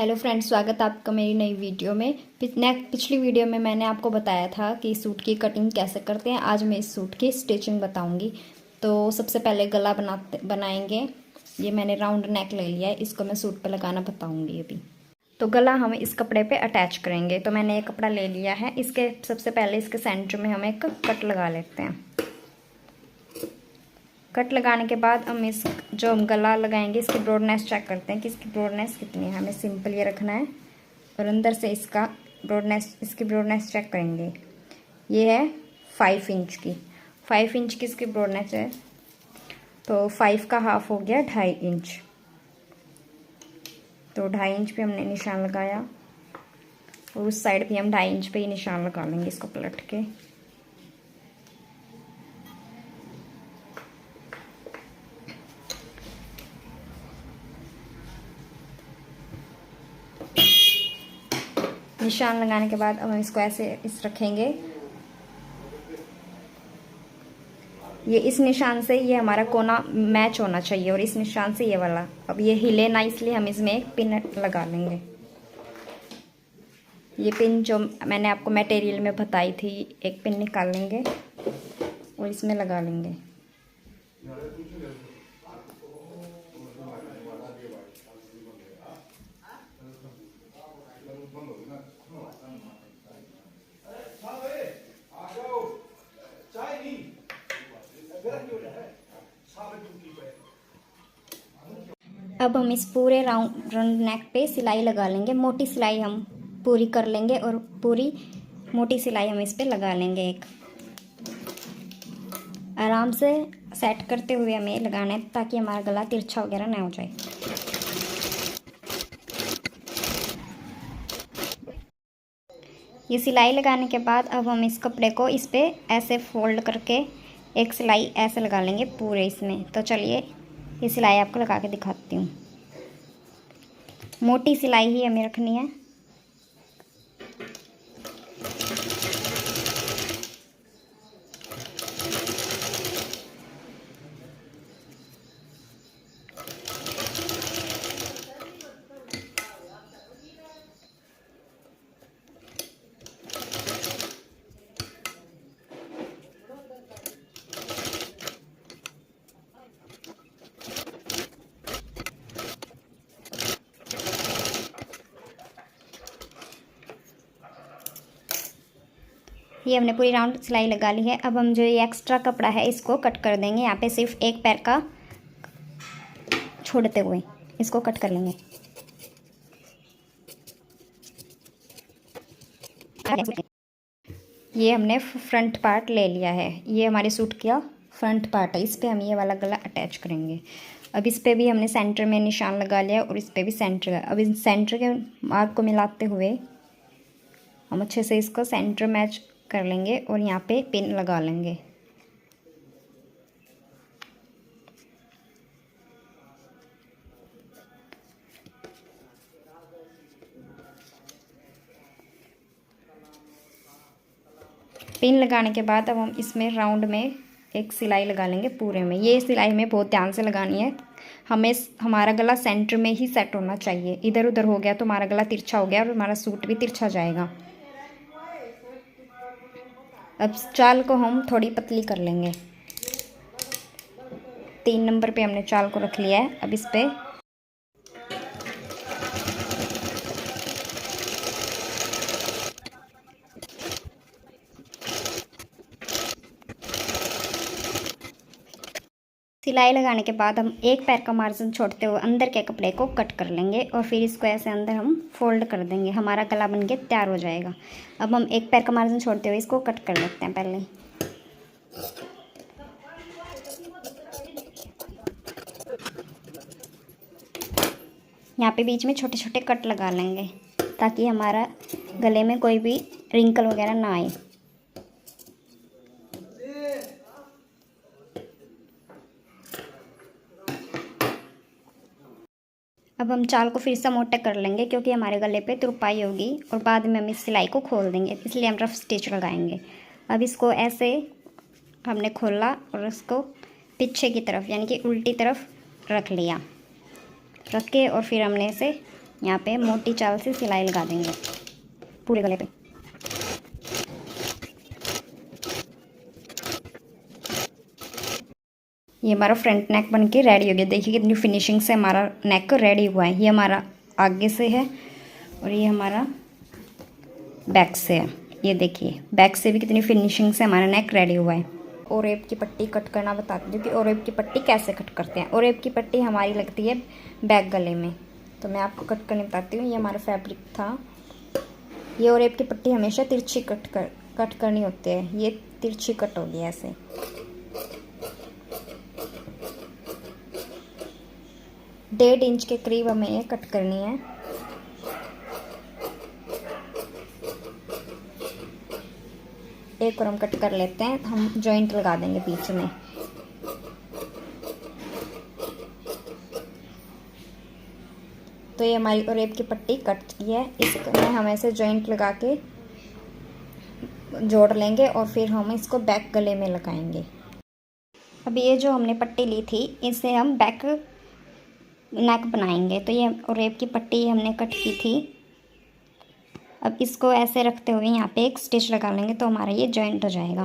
Hello friends, स्वागत है आपका मेरी नई वीडियो में। पिछली वीडियो में मैंने आपको बताया था कि सूट की कटिंग कैसे करते हैं। आज मैं इस सूट की स्टिचिंग बताऊंगी। तो सबसे पहले गला बनाएंगे। ये मैंने राउंड नेक ले लिया है, इसको मैं सूट पे लगाना बताऊंगी अभी। तो गला हम इस कपड़े पे अटैच करेंगे। तो मैंने ये कपड़ा ले लिया है, इसके सबसे पहले इसके सेंटर में हम एक कट लगा लेते हैं। कट लगाने के बाद हम इस जो हम गला लगाएंगे इसकी ब्रॉडनेस चेक करते हैं कि इसकी ब्रॉडनेस कितनी है। हमें सिंपल ये रखना है और अंदर से इसकी ब्रॉडनेस चेक करेंगे। ये है 5 इंच की। 5 इंच की इसकी ब्रॉडनेस है, तो 5 का हाफ हो गया 2.5 इंच। तो 2.5 इंच पे हमने निशान लगाया और उस साइड भी हम 2.5 इंच पे ही निशान लगा लेंगे इसको पलट के। निशान लगाने के बाद अब हम इसको ऐसे रखेंगे। ये इस निशान से ये हमारा कोना मैच होना चाहिए और इस निशान से ये वाला। अब ये हिले ना, इसलिए हम इसमें एक पिन लगा लेंगे। ये पिन जो मैंने आपको मटेरियल में बताई थी, एक पिन निकाल लेंगे और इसमें लगा लेंगे। अब हम इस पूरे राउंड नेक पे सिलाई लगा लेंगे। मोटी सिलाई हम पूरी कर लेंगे और पूरी मोटी सिलाई हम इस पे लगा लेंगे। एक आराम से सेट करते हुए हमें लगाना है ताकि हमारा गला तिरछा वगैरह ना हो जाए। ये सिलाई लगाने के बाद अब हम इस कपड़े को इस पे ऐसे फोल्ड करके एक सिलाई ऐसे लगा लेंगे पूरे इसमें। तो चलिए ये सिलाई आपको लगा के दिखाती हूँ। मोटी सिलाई ही हमें रखनी है। ये हमने पूरी राउंड सिलाई लगा ली है। अब हम जो ये एक्स्ट्रा कपड़ा है इसको कट कर देंगे। यहाँ पे सिर्फ एक पैर का छोड़ते हुए इसको कट कर लेंगे। ये हमने फ्रंट पार्ट ले लिया है। ये हमारे सूट का फ्रंट पार्ट है। इस पे हम ये वाला गला अटैच करेंगे। अब इस पे भी हमने सेंटर में निशान लगा लिया और इस पे भी सेंटर है। अब इस सेंटर के मार्क को मिलाते हुए हम अच्छे से इसको सेंटर मैच कर लेंगे और यहाँ पे पिन लगा लेंगे। पिन लगाने के बाद अब हम इसमें राउंड में एक सिलाई लगा लेंगे पूरे में। ये सिलाई हमें बहुत ध्यान से लगानी है। हमें हमारा गला सेंटर में ही सेट होना चाहिए। इधर उधर हो गया तो हमारा गला तिरछा हो गया और हमारा सूट भी तिरछा जाएगा। अब चाल को हम थोड़ी पतली कर लेंगे। 3 नंबर पे हमने चाल को रख लिया है। अब इस पे सिलाई लगाने के बाद हम एक पैर का मार्जिन छोड़ते हुए अंदर के कपड़े को कट कर लेंगे और फिर इसको ऐसे अंदर हम फोल्ड कर देंगे। हमारा गला बन के तैयार हो जाएगा। अब हम एक पैर का मार्जिन छोड़ते हुए इसको कट कर लेते हैं पहले। यहाँ पे बीच में छोटे छोटे कट लगा लेंगे ताकि हमारा गले में कोई भी रिंकल वगैरह ना आए। अब हम चाल को फिर से मोटा कर लेंगे क्योंकि हमारे गले पे तुरपाई होगी और बाद में हम इस सिलाई को खोल देंगे, इसलिए हम रफ स्टिच लगाएंगे। अब इसको ऐसे हमने खोला और इसको पीछे की तरफ यानी कि उल्टी तरफ रख लिया। रख के और फिर हमने इसे यहाँ पे मोटी चाल से सिलाई लगा देंगे पूरे गले पे। ये हमारा फ्रंट नेक बन के रेडी हो गया। देखिए कितनी फिनिशिंग से हमारा नेक रेडी हुआ है। ये हमारा आगे से है और ये हमारा बैक से है। ये देखिए बैक से भी कितनी फिनिशिंग से हमारा नेक रेडी हुआ है। ओरेब की पट्टी कट करना बताती हूँ कि ओरेब की पट्टी कैसे कट करते हैं। ओरेब की पट्टी हमारी लगती है बैक गले में, तो मैं आपको कट करने बताती हूँ। ये हमारा फैब्रिक था। ये ओरेब की पट्टी हमेशा तिरछी कट करनी होती है। ये तिरछी कट होगी ऐसे। डेढ़ इंच के करीब हमें ये कट करनी है। एक और हम कट कर लेते हैं, हम जॉइंट लगा देंगे बीच में। तो ये हमारी ओरेब की पट्टी कट की है। इसमें हम ऐसे जॉइंट लगा के जोड़ लेंगे और फिर हम इसको बैक गले में लगाएंगे। अब ये जो हमने पट्टी ली थी इसे हम बैक नेक बनाएंगे। तो ये ओरेब की पट्टी हमने कट की थी। अब इसको ऐसे रखते हुए यहाँ पे एक स्टिच लगा लेंगे तो हमारा ये जॉइंट हो जाएगा।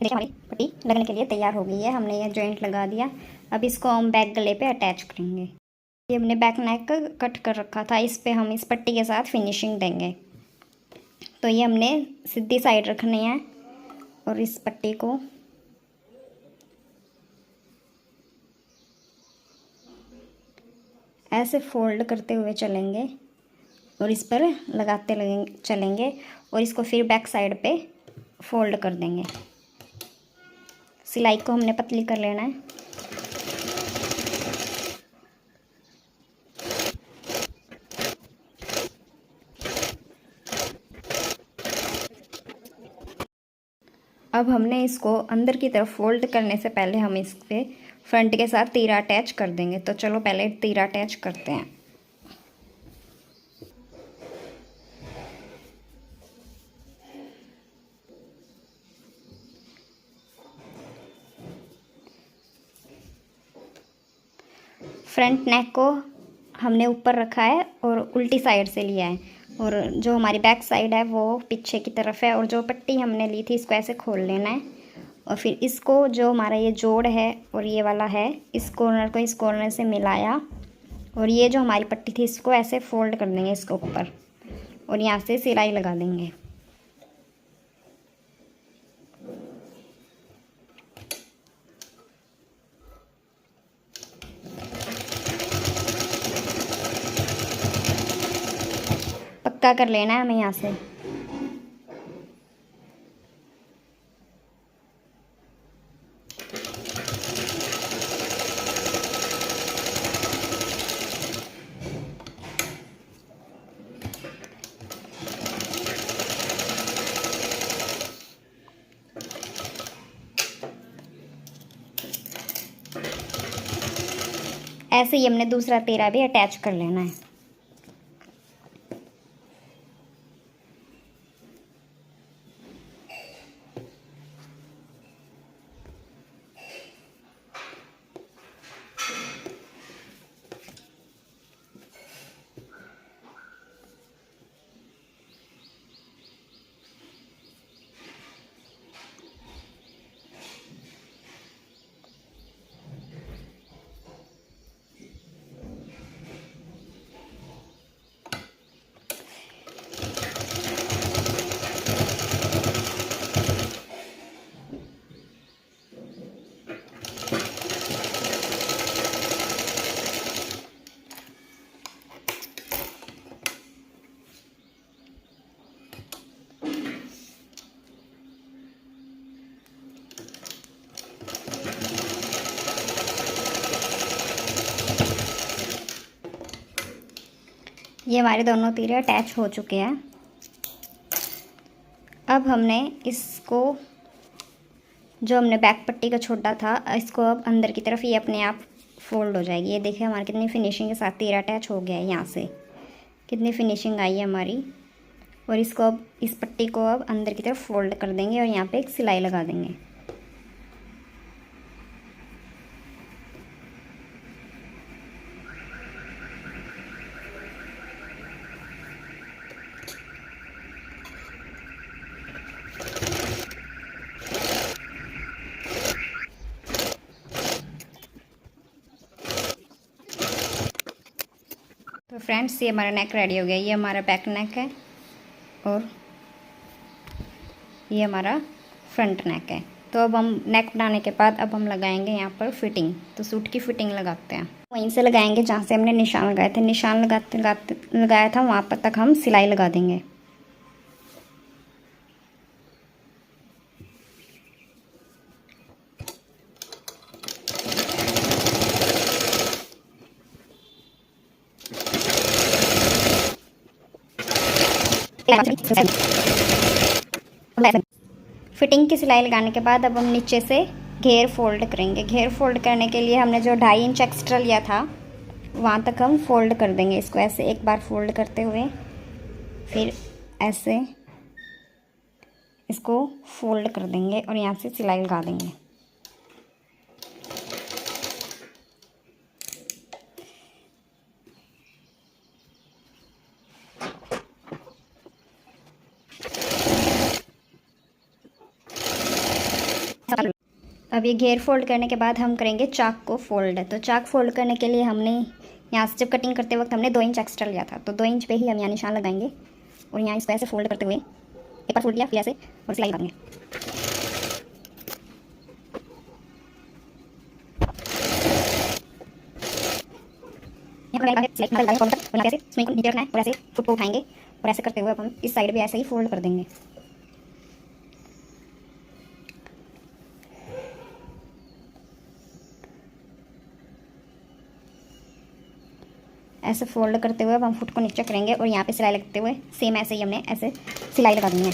देखिए हमारी पट्टी लगने के लिए तैयार हो गई है। हमने ये जॉइंट लगा दिया। अब इसको हम बैक गले पे अटैच करेंगे। ये हमने बैक नेक कट कर रखा था, इस पे हम इस पट्टी के साथ फिनिशिंग देंगे। तो ये हमने सीधी साइड रखनी है और इस पट्टी को ऐसे फोल्ड करते हुए चलेंगे और इस पर लगाते चलेंगे और इसको फिर बैक साइड पे फोल्ड कर देंगे। सिलाई को हमने पतली कर लेना है। अब हमने इसको अंदर की तरफ फोल्ड करने से पहले हम इस पे फ्रंट के साथ तीरा अटैच कर देंगे। तो चलो पहले तीरा अटैच करते हैं। फ्रंट नेक को हमने ऊपर रखा है और उल्टी साइड से लिया है और जो हमारी बैक साइड है वो पीछे की तरफ है। और जो पट्टी हमने ली थी इसको ऐसे खोल लेना है और फिर इसको जो हमारा ये जोड़ है और ये वाला है, इस कॉर्नर को इस कॉर्नर से मिलाया और ये जो हमारी पट्टी थी इसको ऐसे फोल्ड कर देंगे इसके ऊपर और यहाँ से सिलाई लगा देंगे। पक्का कर लेना है हमें यहाँ से। ऐसे ही हमने दूसरा तीरा भी अटैच कर लेना है। ये हमारे दोनों तीरे अटैच हो चुके हैं। अब हमने इसको जो हमने बैक पट्टी का छोड़ा था इसको अब अंदर की तरफ ये अपने आप फोल्ड हो जाएगी। ये देखिए हमारी कितनी फिनिशिंग के साथ तीरा अटैच हो गया है। यहाँ से कितनी फिनिशिंग आई है हमारी। और इसको अब इस पट्टी को अब अंदर की तरफ फोल्ड कर देंगे और यहाँ पे एक सिलाई लगा देंगे। तो फ्रेंड्स ये हमारा नेक रेडी हो गया। ये हमारा बैक नेक है और ये हमारा फ्रंट नेक है। तो अब हम नेक बनाने के बाद अब हम लगाएंगे यहाँ पर फिटिंग। तो सूट की फिटिंग लगाते हैं, वहीं से लगाएंगे जहाँ से हमने निशान लगाए थे। निशान लगाया था वहाँ पर तक हम सिलाई लगा देंगे। फिटिंग की सिलाई लगाने के बाद अब हम नीचे से घेर फोल्ड करेंगे। घेर फोल्ड करने के लिए हमने जो 2.5 इंच एक्स्ट्रा लिया था वहाँ तक हम फोल्ड कर देंगे इसको। ऐसे एक बार फोल्ड करते हुए फिर ऐसे इसको फोल्ड कर देंगे और यहाँ से सिलाई लगा देंगे। अब ये घेर फोल्ड करने के बाद हम करेंगे चाक को फोल्ड। तो चाक फोल्ड करने के लिए हमने यहाँ से जब कटिंग करते वक्त हमने 2 इंच एक्स्ट्रा लिया था, तो 2 इंच पे ही हम यहाँ निशान लगाएंगे और यहाँ इसको ऐसे फोल्ड करते हुए एक बार फोल्ड किया फिर ऐसे और सिलाई लगाएंगे। नीचे रखना है और ऐसे फुट को उठाएंगे और ऐसे करते हुए अब हम इस साइड भी ऐसे ही फोल्ड कर देंगे। ऐसे फोल्ड करते हुए अब हम फुट को नीचे करेंगे और यहाँ पे सिलाई लगते हुए सेम ऐसे ही हमने ऐसे सिलाई लगा देनी है।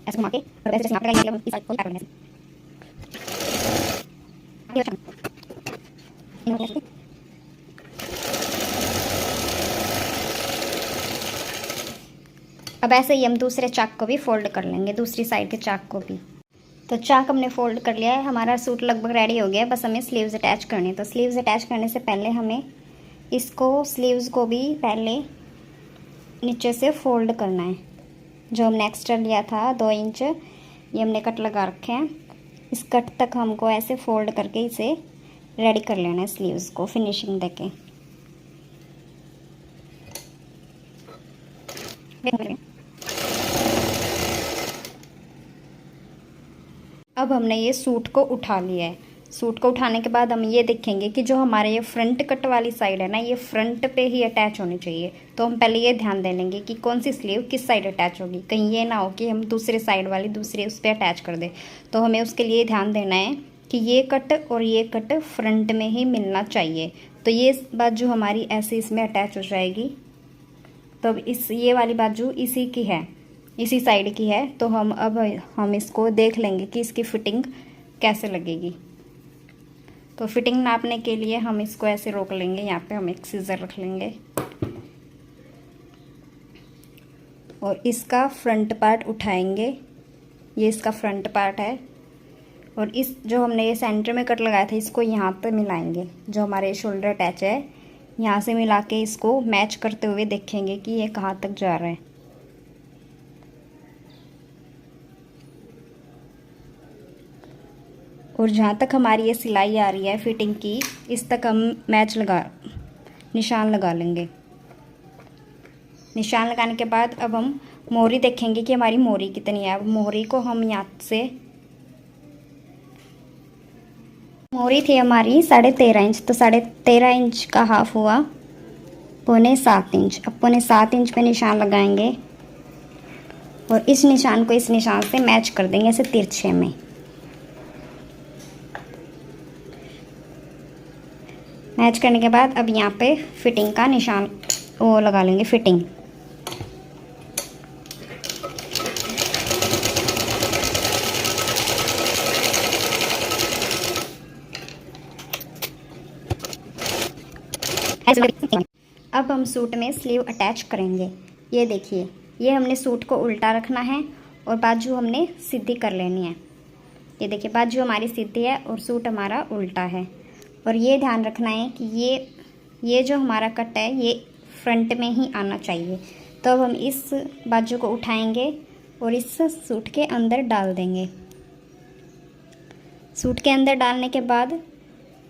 ऐसे घुमा के और वैसे नाप लगाएंगे, हम इस साइड को काट लेंगे। अब ऐसे ही हम दूसरे चाक को भी फोल्ड कर लेंगे, दूसरी साइड के चाक को भी। तो चाक हमने फोल्ड कर लिया है, हमारा सूट लगभग रेडी हो गया है। बस हमें स्लीव्स अटैच करनी है। तो स्लीव्स अटैच करने से पहले हमें इसको स्लीव्स को भी पहले नीचे से फोल्ड करना है। जो हमने एक्स्ट्रा लिया था 2 इंच, ये हमने कट लगा रखे हैं। इस कट तक हमको ऐसे फोल्ड करके इसे रेडी कर लेना है स्लीव्स को फिनिशिंग देके। अब हमने ये सूट को उठा लिया है। सूट को उठाने के बाद हम ये देखेंगे कि जो हमारे ये फ्रंट कट वाली साइड है ना, ये फ्रंट पे ही अटैच होनी चाहिए। तो हम पहले ये ध्यान दे लेंगे कि कौन सी स्लीव किस साइड अटैच होगी। कहीं ये ना हो कि हम दूसरे साइड वाली दूसरे उस पर अटैच कर दें। तो हमें उसके लिए ध्यान देना है कि ये कट और ये कट फ्रंट में ही मिलना चाहिए। तो ये बाजू हमारी ऐसे इसमें अटैच हो जाएगी। तो ये वाली बाजू इसी की है, इसी साइड की है। तो हम इसको देख लेंगे कि इसकी फिटिंग कैसे लगेगी। तो फिटिंग नापने के लिए हम इसको ऐसे रोक लेंगे। यहाँ पे हम एक सीजर रख लेंगे और इसका फ्रंट पार्ट उठाएंगे। ये इसका फ्रंट पार्ट है और इस जो हमने ये सेंटर में कट लगाया था इसको यहाँ पे मिलाएंगे। जो हमारे शोल्डर अटैच है यहाँ से मिला के इसको मैच करते हुए देखेंगे कि ये कहाँ तक जा रहा है। और जहाँ तक हमारी ये सिलाई आ रही है फिटिंग की, इस तक हम निशान लगा लेंगे। निशान लगाने के बाद अब हम मोहरी देखेंगे कि हमारी मोहरी कितनी है। अब मोहरी को हम यहाँ से, मोहरी थी हमारी 13.5 इंच, तो 13.5 इंच का हाफ हुआ 6.25 इंच। अब 6.25 इंच पे निशान लगाएंगे और इस निशान को इस निशान से मैच कर देंगे ऐसे तिरछे में। मैच करने के बाद अब यहाँ पे फिटिंग का निशान वो लगा लेंगे फिटिंग। अब हम सूट में स्लीव अटैच करेंगे। ये देखिए, ये हमने सूट को उल्टा रखना है और बाजू हमने सीधी कर लेनी है। ये देखिए बाजू हमारी सीधी है और सूट हमारा उल्टा है। और ये ध्यान रखना है कि ये जो हमारा कट है ये फ्रंट में ही आना चाहिए। तो अब हम इस बाजू को उठाएंगे और इस सूट के अंदर डाल देंगे। सूट के अंदर डालने के बाद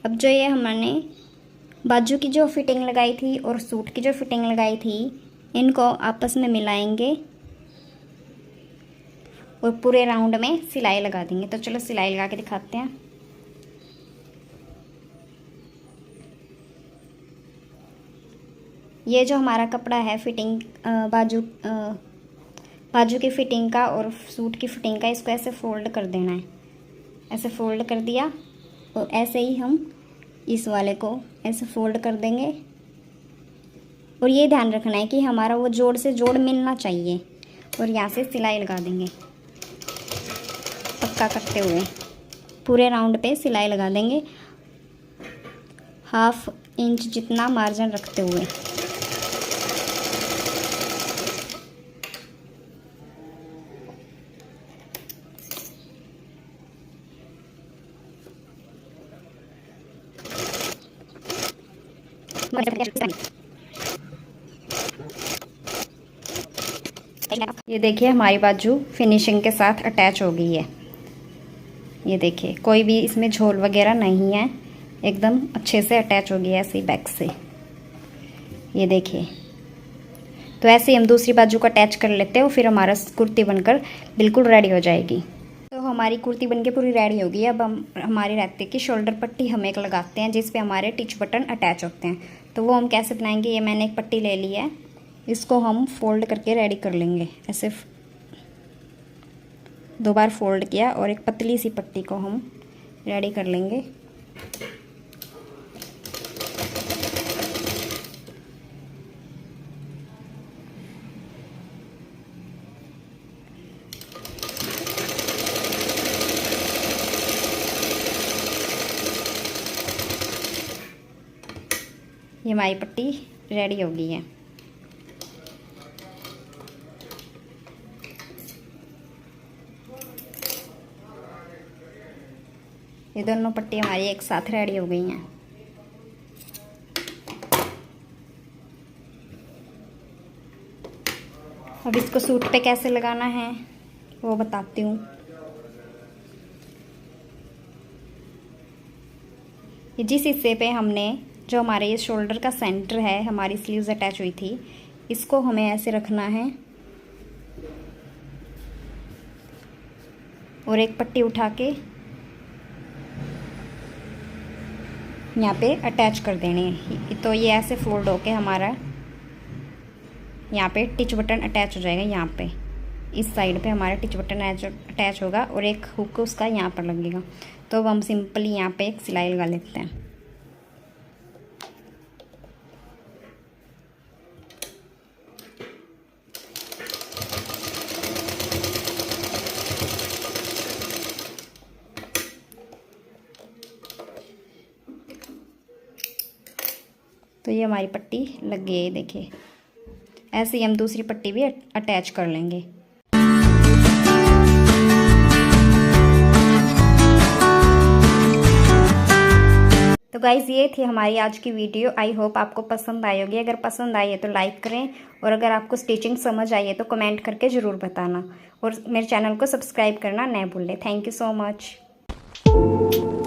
अब जो ये हमने बाजू की जो फिटिंग लगाई थी और सूट की जो फिटिंग लगाई थी, इनको आपस में मिलाएंगे और पूरे राउंड में सिलाई लगा देंगे। तो चलो सिलाई लगा के दिखाते हैं। ये जो हमारा कपड़ा है फिटिंग बाजू की फिटिंग का और सूट की फिटिंग का, इसको ऐसे फोल्ड कर देना है। ऐसे फोल्ड कर दिया और ऐसे ही हम इस वाले को ऐसे फोल्ड कर देंगे। और ये ध्यान रखना है कि हमारा वो जोड़ से जोड़ मिलना चाहिए। और यहाँ से सिलाई लगा देंगे पक्का करते हुए, पूरे राउंड पे सिलाई लगा देंगे 1/2 इंच जितना मार्जिन रखते हुए। ये देखिए हमारी बाजू फिनिशिंग के साथ अटैच हो गई है। ये देखिए कोई भी इसमें झोल वगैरह नहीं है, एकदम अच्छे से अटैच हो गई है ऐसे बैक से। ये देखिए, तो ऐसे ही हम दूसरी बाजू को अटैच कर लेते हैं और फिर हमारा कुर्ती बनकर बिल्कुल रेडी हो जाएगी। तो हमारी कुर्ती बनके पूरी रेडी हो गई। अब हम हमारे रहते कि शोल्डर पट्टी हम एक लगाते हैं जिस पे हमारे टिच बटन अटैच होते हैं। तो वो हम कैसे बनाएंगे, ये मैंने एक पट्टी ले ली है, इसको हम फोल्ड करके रेडी कर लेंगे। ऐसे 2 बार फोल्ड किया और एक पतली सी पट्टी को हम रेडी कर लेंगे। ये हमारी पट्टी रेडी हो गई है। ये दोनों पट्टी हमारी एक साथ रेडी हो गई हैं। अब इसको सूट पे कैसे लगाना है वो बताती हूँ। जिस हिस्से पे हमने जो हमारे ये शोल्डर का सेंटर है, हमारी स्लीव्स अटैच हुई थी, इसको हमें ऐसे रखना है और एक पट्टी उठा के यहाँ पे अटैच कर देनी है। तो ये ऐसे फोल्ड होके हमारा यहाँ पे टिच बटन अटैच हो जाएगा। यहाँ पे इस साइड पे हमारा टिच बटन अटैच होगा और एक हुक उसका यहाँ पर लगेगा। तो अब हम सिंपली यहाँ पे एक सिलाई लगा लेते हैं। तो ये हमारी पट्टी लग गई है, देखिए। ऐसे ही हम दूसरी पट्टी भी अटैच कर लेंगे। तो गाइज़ ये थी हमारी आज की वीडियो। आई होप आपको पसंद आई होगी। अगर पसंद आई है तो लाइक करें और अगर आपको स्टिचिंग समझ आई है तो कमेंट करके ज़रूर बताना और मेरे चैनल को सब्सक्राइब करना न भूलें। Thank you so much.